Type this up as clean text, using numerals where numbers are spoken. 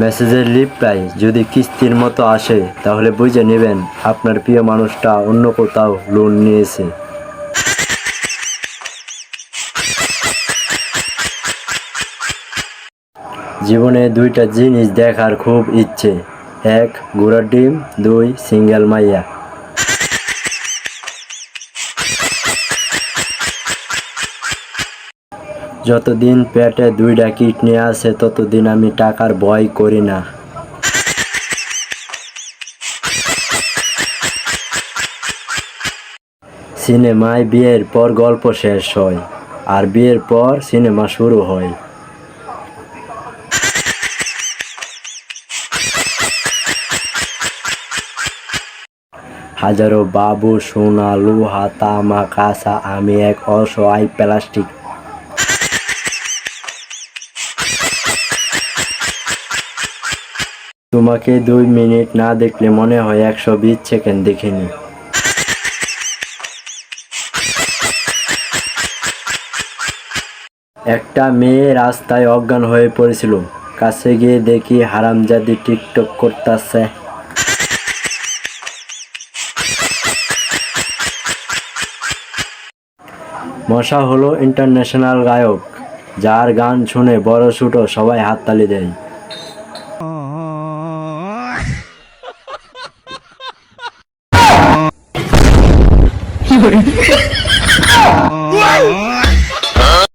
মেসেজের রিপ্লাই যদি কিস্তির মতো আসে তাহলে বুঝে নেবেন আপনার প্রিয় মানুষটা অন্য কোথাও লোন নিয়েছে। জীবনে দুইটা জিনিস দেখার খুব ইচ্ছে, এক ঘোড়ার ডিম, দুই সিঙ্গেল মাইয়া। যতদিন পেটে দুইটা কিডনি আছে ততদিন আমি টাকার ভয় করি না। সিনেমায় বিয়ের পর গল্প শেষ হয় আর বিয়ের পর সিনেমা শুরু হয়। হাজারো বাবু সোনা লোহা তামা কাঁচা, আমি এক অসহায় প্লাস্টিক। তোমাকে 2 মিনিট না দেখলে মনে হয় 120 সেকেন্ড দেখিনি। একটা মেয়ে রাস্তায় অজ্ঞান হয়ে পড়েছিল, কাছে গিয়ে দেখি হারামজাদি টিকটক করতেছে। মশা হলো ইন্টারন্যাশনাল গায়ক, যার গান শুনে বড় ছোট সবাই হাততালি দেয়।